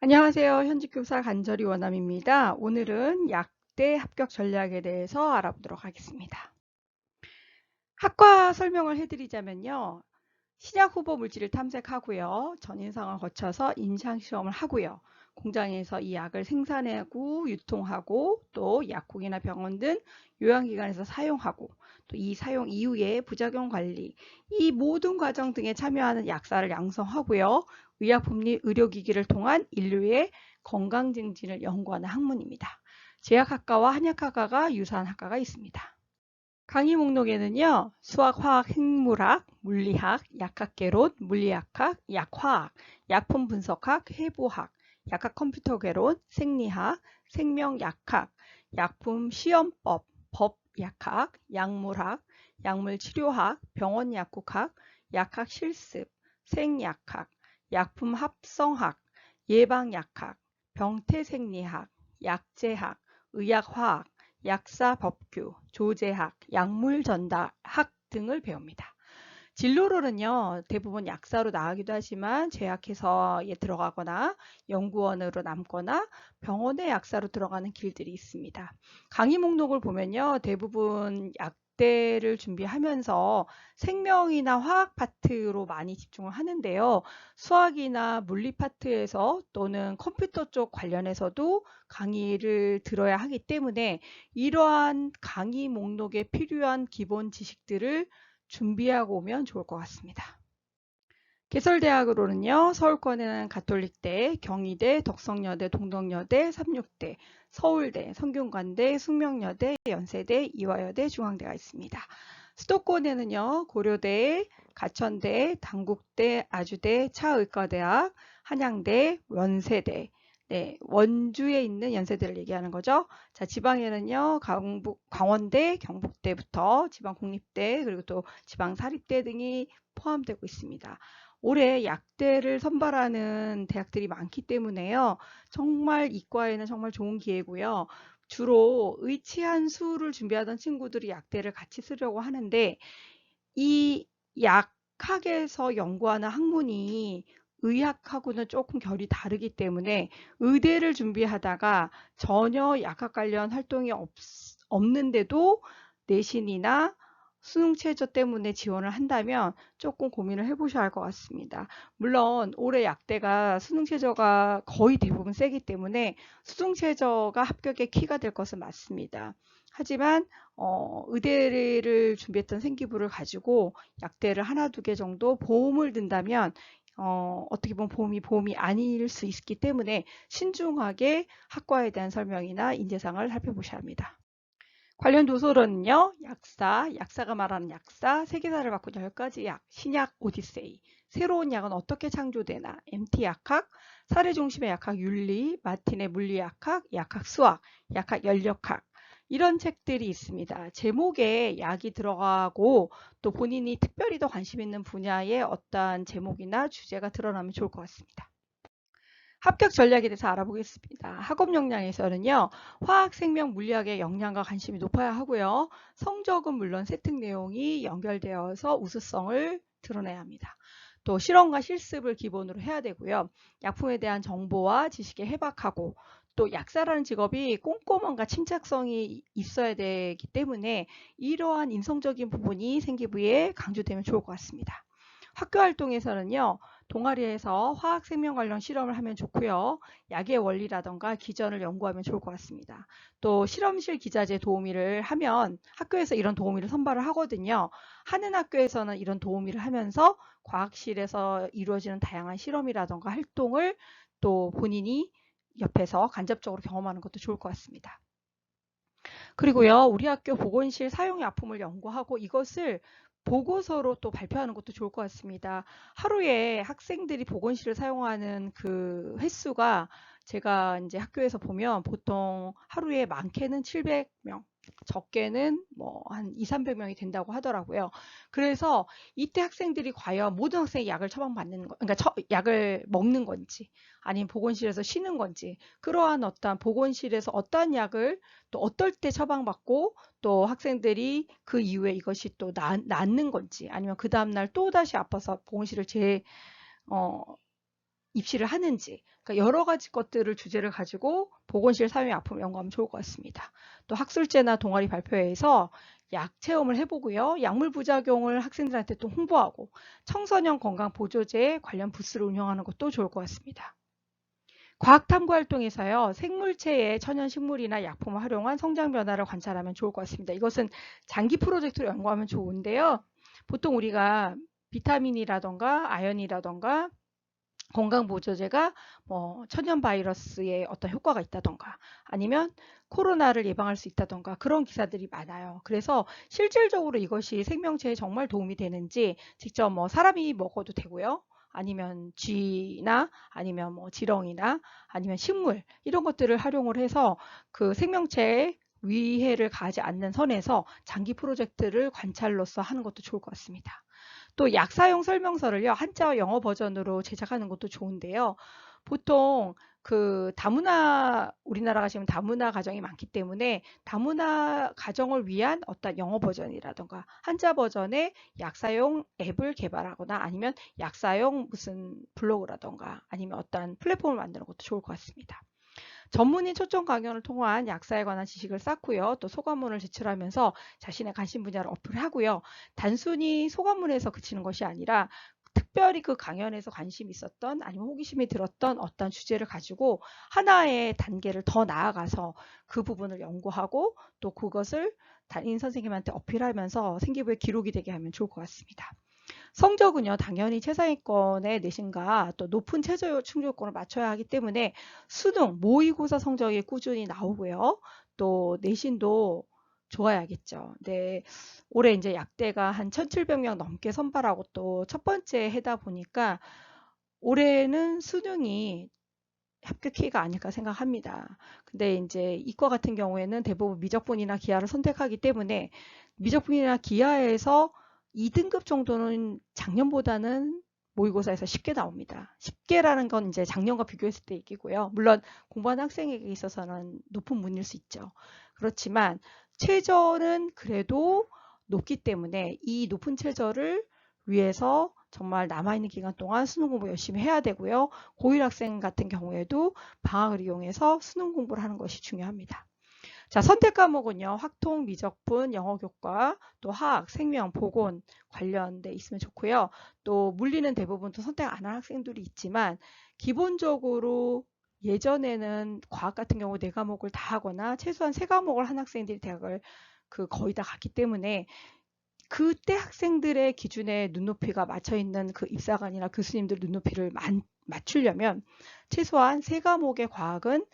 안녕하세요. 현직교사 간절히 원남입니다. 오늘은 약대 합격 전략에 대해서 알아보도록 하겠습니다. 학과 설명을 해드리자면요. 신약 후보 물질을 탐색하고요. 전인상을 거쳐서 임상시험을 하고요. 공장에서 이 약을 생산하고 유통하고 또 약국이나 병원 등 요양기관에서 사용하고 또 이 사용 이후에 부작용 관리 이 모든 과정 등에 참여하는 약사를 양성하고요. 의약품 및 의료기기를 통한 인류의 건강 증진을 연구하는 학문입니다. 제약학과와 한약학과가 유사한 학과가 있습니다. 강의 목록에는요. 수학, 화학, 생물학, 물리학, 약학개론, 물리학학, 약화학, 약품 분석학, 해부학, 약학 컴퓨터 개론, 생리학, 생명약학, 약품 시험법, 법약학, 약물학, 약물치료학, 병원약국학, 약학 실습, 생약학, 약품 합성학, 예방약학, 병태생리학, 약제학, 의학화학, 약사법규, 조제학, 약물전달학 등을 배웁니다. 진로로는요, 대부분 약사로 나가기도 하지만 제약회사에 들어가거나 연구원으로 남거나 병원의 약사로 들어가는 길들이 있습니다. 강의 목록을 보면요, 대부분 약대를 준비하면서 생명이나 화학 파트로 많이 집중을 하는데요. 수학이나 물리 파트에서 또는 컴퓨터 쪽 관련해서도 강의를 들어야 하기 때문에 이러한 강의 목록에 필요한 기본 지식들을 준비하고 오면 좋을 것 같습니다. 개설대학으로는요. 서울권에는 가톨릭대, 경희대, 덕성여대, 동덕여대, 삼육대, 서울대, 성균관대, 숙명여대, 연세대, 이화여대, 중앙대가 있습니다. 수도권에는요. 고려대, 가천대, 당국대, 아주대, 차의과대학, 한양대, 연세대, 네, 원주에 있는 연세대를 얘기하는 거죠. 자, 지방에는요, 강원대, 경북대부터 지방공립대, 그리고 또 지방사립대 등이 포함되고 있습니다. 올해 약대를 선발하는 대학들이 많기 때문에요. 정말 이과에는 정말 좋은 기회고요. 주로 의치한 수를 준비하던 친구들이 약대를 같이 쓰려고 하는데 이 약학에서 연구하는 학문이 의학하고는 조금 결이 다르기 때문에 의대를 준비하다가 전혀 약학 관련 활동이 없는데도 내신이나 수능 최저 때문에 지원을 한다면 조금 고민을 해보셔야 할 것 같습니다. 물론 올해 약대가 수능 최저가 거의 대부분 세기 때문에 수능 최저가 합격의 키가 될 것은 맞습니다. 하지만 의대를 준비했던 생기부를 가지고 약대를 하나 두 개 정도 보험을 든다면 어떻게 보면 보험이 아닐 수 있기 때문에 신중하게 학과에 대한 설명이나 인재상을 살펴보셔야 합니다. 관련 도서로는요. 약사가 말하는 약사, 세계사를 바꾼 10가지 약, 신약 오디세이, 새로운 약은 어떻게 창조되나, MT약학, 사례 중심의 약학 윤리, 마틴의 물리약학, 약학 수학, 약학 연력학 이런 책들이 있습니다. 제목에 약이 들어가고 또 본인이 특별히 더 관심 있는 분야의 어떠한 제목이나 주제가 드러나면 좋을 것 같습니다. 합격 전략에 대해서 알아보겠습니다. 학업 역량에서는요. 화학, 생명, 물리학의 역량과 관심이 높아야 하고요. 성적은 물론 세특 내용이 연결되어서 우수성을 드러내야 합니다. 또 실험과 실습을 기본으로 해야 되고요. 약품에 대한 정보와 지식에 해박하고 또 약사라는 직업이 꼼꼼함과 침착성이 있어야 되기 때문에 이러한 인성적인 부분이 생기부에 강조되면 좋을 것 같습니다. 학교 활동에서는요. 동아리에서 화학 생명 관련 실험을 하면 좋고요. 약의 원리라던가 기전을 연구하면 좋을 것 같습니다. 또 실험실 기자재 도우미를 하면 학교에서 이런 도우미를 선발을 하거든요. 하는 학교에서는 이런 도우미를 하면서 과학실에서 이루어지는 다양한 실험이라던가 활동을 또 본인이 옆에서 간접적으로 경험하는 것도 좋을 것 같습니다. 그리고요, 우리 학교 보건실 사용약품을 연구하고 이것을 보고서로 또 발표하는 것도 좋을 것 같습니다. 하루에 학생들이 보건실을 사용하는 그 횟수가 제가 이제 학교에서 보면 보통 하루에 많게는 700명, 적게는 뭐 한 2, 300명이 된다고 하더라고요. 그래서 이때 학생들이 과연 모든 학생이 약을 처방받는 거, 그러니까 약을 먹는 건지 아니면 보건실에서 쉬는 건지 그러한 어떠한 보건실에서 어떠한 약을 또 어떨 때 처방받고 또 학생들이 그 이후에 이것이 또 낫는 건지 아니면 그 다음날 또 다시 아파서 보건실을 어, 입시를 하는지, 그러니까 여러 가지 것들을 주제를 가지고 보건실 사용약품을 연구하면 좋을 것 같습니다. 또 학술제나 동아리 발표회에서 약 체험을 해보고요. 약물 부작용을 학생들한테 또 홍보하고 청소년 건강 보조제 관련 부스를 운영하는 것도 좋을 것 같습니다. 과학 탐구 활동에서요. 생물체의 천연 식물이나 약품을 활용한 성장 변화를 관찰하면 좋을 것 같습니다. 이것은 장기 프로젝트로 연구하면 좋은데요. 보통 우리가 비타민이라던가 아연이라던가 건강보조제가 천연 바이러스에 어떤 효과가 있다던가 아니면 코로나를 예방할 수 있다던가 그런 기사들이 많아요. 그래서 실질적으로 이것이 생명체에 정말 도움이 되는지 직접 사람이 먹어도 되고요. 아니면 쥐나 아니면 지렁이나 아니면 식물 이런 것들을 활용을 해서 그 생명체에 위해를 가하지 않는 선에서 장기 프로젝트를 관찰로서 하는 것도 좋을 것 같습니다. 또 약 사용 설명서를요. 한자와 영어 버전으로 제작하는 것도 좋은데요. 보통 그 다문화 우리나라 가시면 다문화 가정이 많기 때문에 다문화 가정을 위한 어떤 영어 버전이라던가 한자 버전의 약 사용 앱을 개발하거나 아니면 약 사용 무슨 블로그라던가 아니면 어떤 플랫폼을 만드는 것도 좋을 것 같습니다. 전문의 초청 강연을 통한 약사에 관한 지식을 쌓고요. 또 소감문을 제출하면서 자신의 관심 분야를 어플하고요. 단순히 소감문에서 그치는 것이 아니라 특별히 그 강연에서 관심이 있었던 아니면 호기심이 들었던 어떤 주제를 가지고 하나의 단계를 더 나아가서 그 부분을 연구하고 또 그것을 담임 선생님한테 어필하면서 생기부에 기록이 되게 하면 좋을 것 같습니다. 성적은요, 당연히 최상위권의 내신과 또 높은 최저 충족권을 맞춰야 하기 때문에 수능, 모의고사 성적이 꾸준히 나오고요. 또 내신도 좋아야겠죠. 네, 올해 이제 약대가 한 1,700명 넘게 선발하고 또 첫 번째 해다 보니까 올해는 수능이 합격 키가 아닐까 생각합니다. 근데 이제 이과 같은 경우에는 대부분 미적분이나 기하를 선택하기 때문에 미적분이나 기하에서 2등급 정도는 작년보다는 모의고사에서 쉽게 나옵니다. 쉽게라는 건 이제 작년과 비교했을 때 얘기고요. 물론 공부하는 학생에게 있어서는 높은 문일 수 있죠. 그렇지만 최저는 그래도 높기 때문에 이 높은 최저를 위해서 정말 남아있는 기간 동안 수능 공부 열심히 해야 되고요. 고1 학생 같은 경우에도 방학을 이용해서 수능 공부를 하는 것이 중요합니다. 자, 선택 과목은요. 확통, 미적분, 영어 교과, 또 화학, 생명, 보건 관련돼 있으면 좋고요. 또 물리는 대부분 또 선택 안 한 학생들이 있지만 기본적으로 예전에는 과학 같은 경우 4과목을 다 하거나 최소한 3과목을 한 학생들이 대학을 거의 다 갔기 때문에 그때 학생들의 기준에 눈높이가 맞춰 있는 그 입사관이나 교수님들 눈높이를 맞추려면 최소한 3과목의 과학은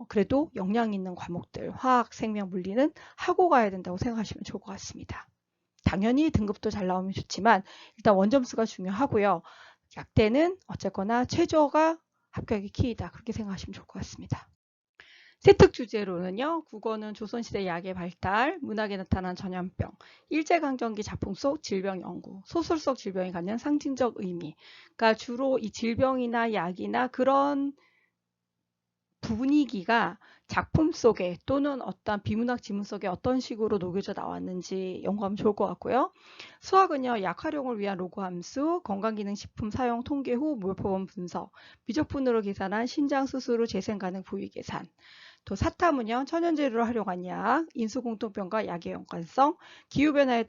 그래도 역량 있는 과목들 화학, 생명, 물리는 하고 가야 된다고 생각하시면 좋을 것 같습니다. 당연히 등급도 잘 나오면 좋지만 일단 원점수가 중요하고요. 약대는 어쨌거나 최저가 합격의 키이다. 그렇게 생각하시면 좋을 것 같습니다. 세특 주제로는요. 국어는 조선시대 약의 발달, 문학에 나타난 전염병, 일제강점기 작품 속 질병 연구, 소설 속 질병이 갖는 상징적 의미. 그러니까 주로 이 질병이나 약이나 그런 분위기가 작품 속에 또는 어떤 비문학 지문 속에 어떤 식으로 녹여져 나왔는지 연구하면 좋을 것 같고요. 수학은요. 약 활용을 위한 로그 함수, 건강기능식품 사용 통계 후 몰표본 분석, 미적분으로 계산한 신장 수술 후 재생 가능 부위 계산, 또 사탐은요. 천연재료를 활용한 약, 인수공통병과 약의 연관성, 기후변화에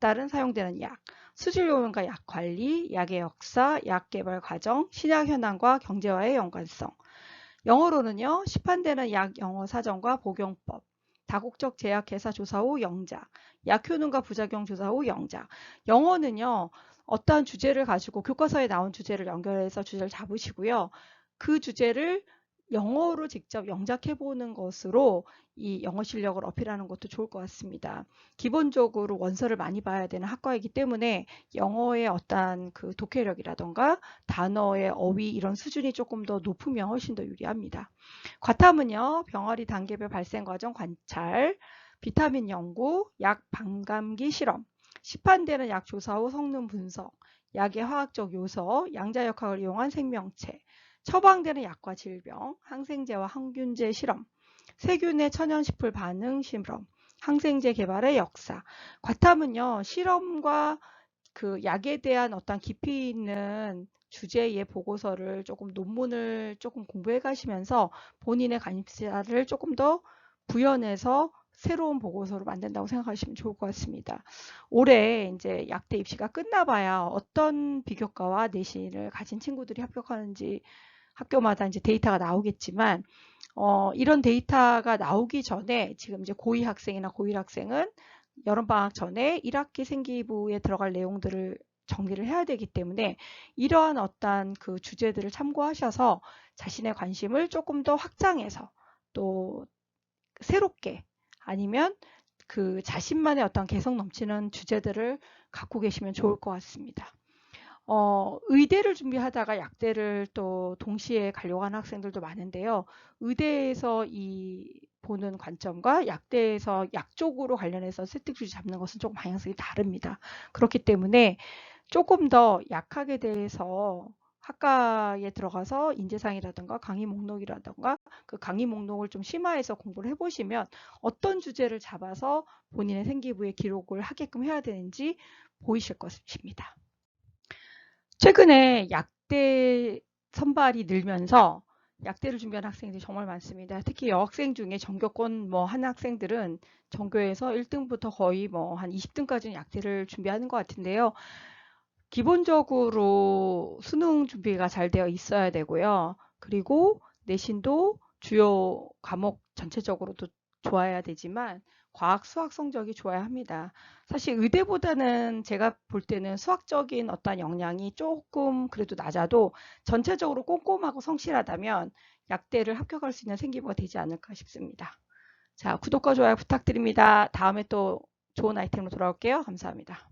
따른 사용되는 약, 수질요원과 약 관리, 약의 역사, 약 개발 과정, 신약 현황과 경제와의 연관성. 영어로는요. 시판되는 약 영어 사전과 복용법, 다국적 제약회사 조사 후 영작, 약 효능과 부작용 조사 후 영작. 영어는요. 어떠한 주제를 가지고 교과서에 나온 주제를 연결해서 주제를 잡으시고요. 그 주제를 영어로 직접 영작해보는 것으로 이 영어 실력을 어필하는 것도 좋을 것 같습니다. 기본적으로 원서를 많이 봐야 되는 학과이기 때문에 영어의 어떤 그 독해력이라던가 단어의 어휘 이런 수준이 조금 더 높으면 훨씬 더 유리합니다. 과탐은요. 병아리 단계별 발생 과정 관찰, 비타민 연구, 약 반감기 실험, 시판되는 약 조사 후 성능 분석, 약의 화학적 요소, 양자역학을 이용한 생명체, 처방되는 약과 질병, 항생제와 항균제 실험, 세균의 천연식풀 반응 실험, 항생제 개발의 역사. 과탐은요. 실험과 그 약에 대한 어떤 깊이 있는 주제의 보고서를 조금 논문을 조금 공부해 가시면서 본인의 관심사를 조금 더 부연해서 새로운 보고서로 만든다고 생각하시면 좋을 것 같습니다. 올해 이제 약대 입시가 끝나봐야 어떤 비교과와 내신을 가진 친구들이 합격하는지 학교마다 이제 데이터가 나오겠지만, 이런 데이터가 나오기 전에 지금 이제 고2 학생이나 고1 학생은 여름방학 전에 1학기 생기부에 들어갈 내용들을 정리를 해야 되기 때문에 이러한 어떤 그 주제들을 참고하셔서 자신의 관심을 조금 더 확장해서 또 새롭게 아니면 그 자신만의 어떤 개성 넘치는 주제들을 갖고 계시면 좋을 것 같습니다. 의대를 준비하다가 약대를 또 동시에 가려고 하는 학생들도 많은데요. 의대에서 이 보는 관점과 약대에서 약 쪽으로 관련해서 채택주제 잡는 것은 조금 방향성이 다릅니다. 그렇기 때문에 조금 더 약학에 대해서 학과에 들어가서 인재상이라든가 강의 목록이라든가 그 강의 목록을 좀 심화해서 공부를 해보시면 어떤 주제를 잡아서 본인의 생기부에 기록을 하게끔 해야 되는지 보이실 것입니다. 최근에 약대 선발이 늘면서 약대를 준비하는 학생들이 정말 많습니다. 특히 여학생 중에 전교권 한 학생들은 전교에서 1등부터 거의 한 20등까지는 약대를 준비하는 것 같은데요. 기본적으로 수능 준비가 잘 되어 있어야 되고요. 그리고 내신도 주요 과목 전체적으로도 좋아야 되지만 과학, 수학 성적이 좋아야 합니다. 사실 의대보다는 제가 볼 때는 수학적인 어떤 역량이 조금 그래도 낮아도 전체적으로 꼼꼼하고 성실하다면 약대를 합격할 수 있는 생기부가 되지 않을까 싶습니다. 자, 구독과 좋아요 부탁드립니다. 다음에 또 좋은 아이템으로 돌아올게요. 감사합니다.